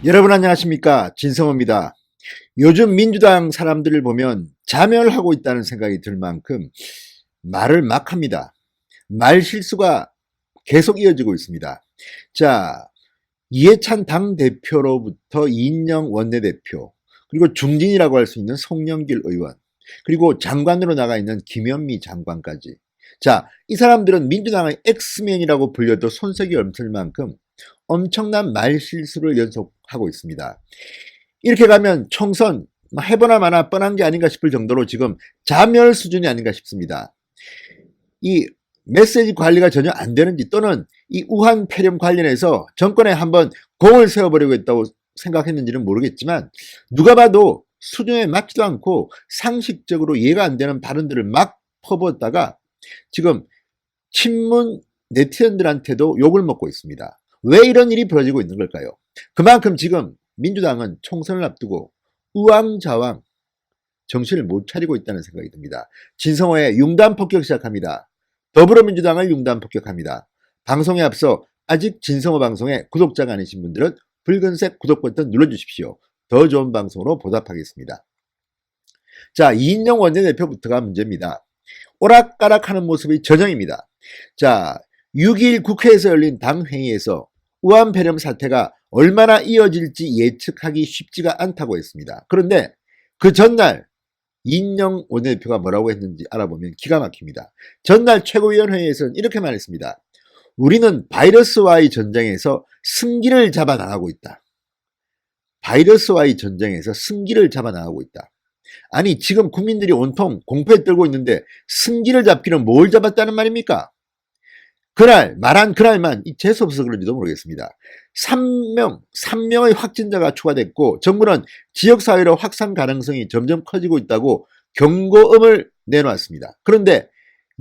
여러분 안녕하십니까, 진성호입니다. 요즘 민주당 사람들을 보면 자멸하고 있다는 생각이 들 만큼 말을 막 합니다. 말 실수가 계속 이어지고 있습니다. 자, 이해찬 당대표로부터 이인영 원내대표, 그리고 중진이라고 할 수 있는 송영길 의원, 그리고 장관으로 나가 있는 김현미 장관까지. 자, 이 사람들은 민주당의 엑스맨이라고 불려도 손색이 없을 만큼 엄청난 말 실수를 연속하고 있습니다. 이렇게 가면 총선 해보나 마나 뻔한 게 아닌가 싶을 정도로 지금 자멸 수준이 아닌가 싶습니다. 이 메시지 관리가 전혀 안 되는지, 또는 이 우한 폐렴 관련해서 정권에 한번 공을 세워버리고 있다고 생각했는지는 모르겠지만, 누가 봐도 수준에 맞지도 않고 상식적으로 이해가 안 되는 발언들을 막 퍼붓다가 지금 친문 네티즌들한테도 욕을 먹고 있습니다. 왜 이런 일이 벌어지고 있는 걸까요? 그만큼 지금 민주당은 총선을 앞두고 우왕좌왕 정신을 못 차리고 있다는 생각이 듭니다. 진성호의 융단 폭격 시작합니다. 더불어민주당을 융단 폭격합니다. 방송에 앞서 아직 진성호 방송에 구독자가 아니신 분들은 붉은색 구독 버튼 눌러주십시오. 더 좋은 방송으로 보답하겠습니다. 자, 이인영 원내대표부터가 문제입니다. 오락가락하는 모습이 전형입니다. 자, 6일 국회에서 열린 당회의에서 우한폐렴 사태가 얼마나 이어질지 예측하기 쉽지가 않다고 했습니다. 그런데 그 전날 이인영 원내대표가 뭐라고 했는지 알아보면 기가 막힙니다. 전날 최고위원회에서는 이렇게 말했습니다. 우리는 바이러스와의 전쟁에서 승기를 잡아 나가고 있다. 바이러스와의 전쟁에서 승기를 잡아 나가고 있다. 아니, 지금 국민들이 온통 공포에 떨고 있는데 승기를 잡기는 뭘 잡았다는 말입니까? 말한 그날만 재수없어서 그런지도 모르겠습니다. 3명의 확진자가 추가됐고, 정부는 지역사회로 확산 가능성이 점점 커지고 있다고 경고음을 내놓았습니다. 그런데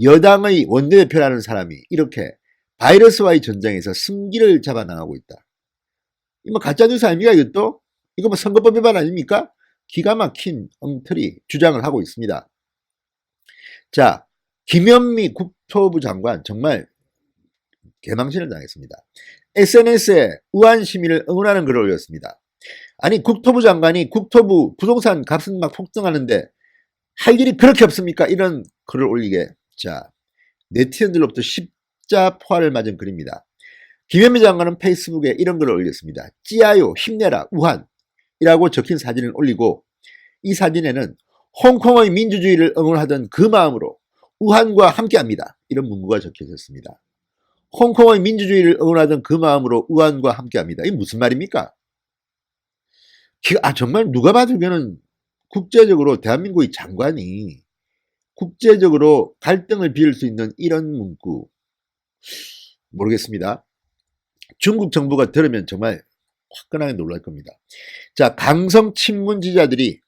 여당의 원내대표라는 사람이 이렇게 바이러스와의 전쟁에서 승기를 잡아 나가고 있다. 이거 가짜뉴스 아닙니까, 이것도? 이거 뭐 선거법 위반 아닙니까? 기가 막힌 엉터리 주장을 하고 있습니다. 자, 김현미 국토부 장관 정말 개망신을 당했습니다. SNS에 우한 시민을 응원하는 글을 올렸습니다. 아니, 국토부 장관이 국토부 부동산 값은 막 폭등하는데 할 일이 그렇게 없습니까? 이런 글을 올리게. 자, 네티즌들로부터 십자포화를 맞은 글입니다. 김현미 장관은 페이스북에 이런 글을 올렸습니다. 찌아요, 힘내라, 우한이라고 적힌 사진을 올리고, 이 사진에는 홍콩의 민주주의를 응원하던 그 마음으로 우한과 함께합니다. 이런 문구가 적혀 있었습니다. 홍콩의 민주주의를 응원하던 그 마음으로 우한과 함께합니다. 이게 무슨 말입니까? 정말 누가 봐도는 국제적으로 대한민국의 장관이 국제적으로 갈등을 비울 수 있는 이런 문구, 모르겠습니다. 중국 정부가 들으면 정말 화끈하게 놀랄 겁니다. 자, 강성 친문 지지자들이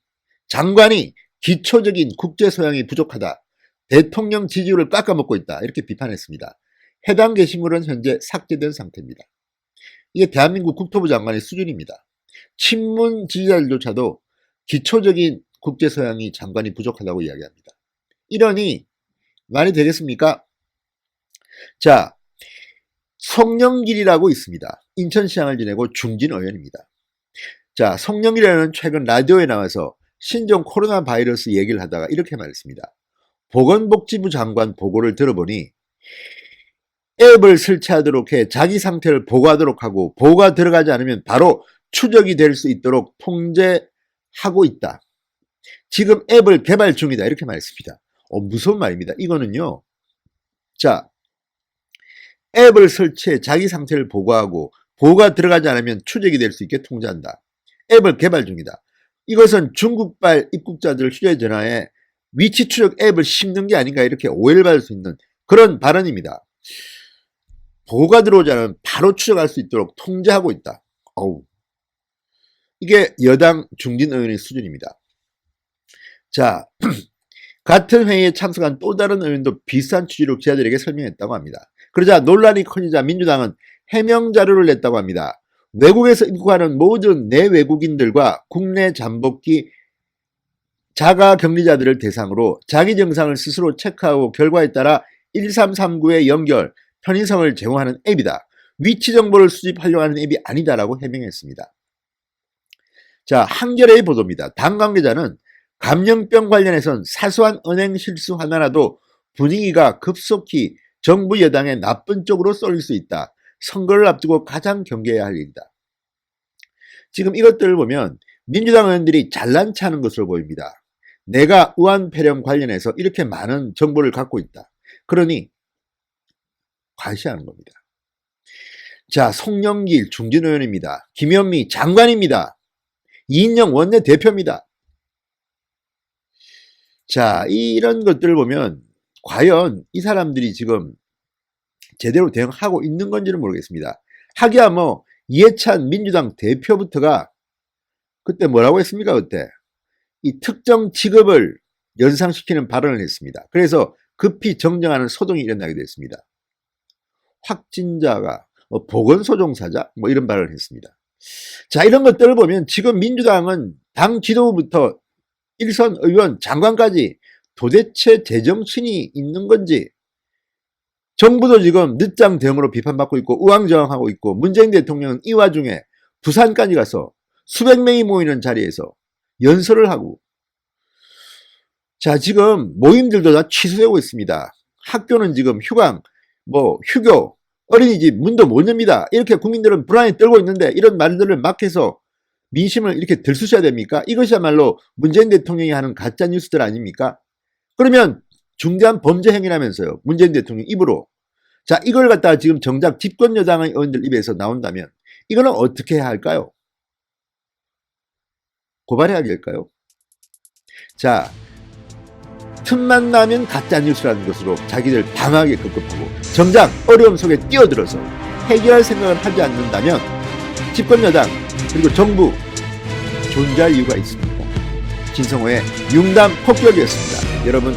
장관이 기초적인 국제 소양이 부족하다, 대통령 지지율을 깎아먹고 있다, 이렇게 비판했습니다. 해당 게시물은 현재 삭제된 상태입니다. 이게 대한민국 국토부 장관의 수준입니다. 친문 지지자들조차도 기초적인 국제 소양이 장관이 부족하다고 이야기합니다. 이러니 말이 되겠습니까? 자, 송영길이라고 있습니다. 인천시장을 지내고 중진 의원입니다. 자, 송영길 의원은 최근 라디오에 나와서 신종 코로나 바이러스 얘기를 하다가 이렇게 말했습니다. 보건복지부 장관 보고를 들어보니 앱을 설치하도록 해 자기 상태를 보고하도록 하고, 보고가 들어가지 않으면 바로 추적이 될 수 있도록 통제하고 있다. 지금 앱을 개발 중이다, 이렇게 말했습니다. 무서운 말입니다. 이거는요, 자, 앱을 설치해 자기 상태를 보고하고 보고가 들어가지 않으면 추적이 될 수 있게 통제한다. 앱을 개발 중이다. 이것은 중국발 입국자들 휴대전화에 위치 추적 앱을 심는 게 아닌가, 이렇게 오해를 받을 수 있는 그런 발언입니다. 보고가 들어오지 않으면 바로 추적할 수 있도록 통제하고 있다. 이게 여당 중진 의원의 수준입니다. 자, 같은 회의에 참석한 또 다른 의원도 비슷한 취지로 기자들에게 설명했다고 합니다. 그러자 논란이 커지자 민주당은 해명 자료를 냈다고 합니다. 외국에서 입국하는 모든 내외국인들과 국내 잠복기 자가격리자들을 대상으로 자기 증상을 스스로 체크하고 결과에 따라 1339에 연결, 편의성을 제공하는 앱이다. 위치 정보를 수집하려고 하는 앱이 아니다라고 해명했습니다. 자, 한겨레의 보도입니다. 당 관계자는 감염병 관련해선 사소한 은행 실수 하나라도 분위기가 급속히 정부 여당의 나쁜 쪽으로 쏠릴 수 있다. 선거를 앞두고 가장 경계해야 할 일이다. 지금 이것들을 보면 민주당 의원들이 잘난 체하는 것으로 보입니다. 내가 우한폐렴 관련해서 이렇게 많은 정보를 갖고 있다. 그러니 과시하는 겁니다. 자, 송영길 중진 의원입니다. 김현미 장관입니다. 이인영 원내대표입니다. 자, 이런 것들을 보면 과연 이 사람들이 지금 제대로 대응하고 있는 건지는 모르겠습니다. 하기야 뭐 이해찬 민주당 대표부터가 그때 뭐라고 했습니까? 그때 이 특정 직업을 연상시키는 발언을 했습니다. 그래서 급히 정정하는 소동이 일어나게 됐습니다. 확진자가 보건소종사자 뭐 이런 발언을 했습니다. 자, 이런 것들을 보면 지금 민주당은 당 지도부부터 일선 의원 장관까지 도대체 제정신이 있는 건지, 정부도 지금 늦장 대응으로 비판받고 있고 우왕좌왕하고 있고, 문재인 대통령은 이 와중에 부산까지 가서 수백 명이 모이는 자리에서 연설을 하고, 자, 지금 모임들도 다 취소되고 있습니다. 학교는 지금 휴강, 휴교, 어린이집 문도 못 엽니다. 이렇게 국민들은 불안에 떨고 있는데 이런 말들을 막 해서 민심을 이렇게 들쑤셔야 됩니까? 이것이야말로 문재인 대통령이 하는 가짜 뉴스들 아닙니까? 그러면 중대한 범죄 행위라면서요, 문재인 대통령 입으로. 자, 이걸 갖다가 지금 정작 집권 여당의 의원들 입에서 나온다면 이거는 어떻게 해야 할까요? 고발해야 될까요? 자, 틈만 나면 가짜 뉴스라는 것으로 자기들 방어하게 급급하고 정작 어려움 속에 뛰어들어서 해결할 생각을 하지 않는다면 집권 여당 그리고 정부 존재할 이유가 있습니다. 진성호의 융단 폭격이었습니다. 여러분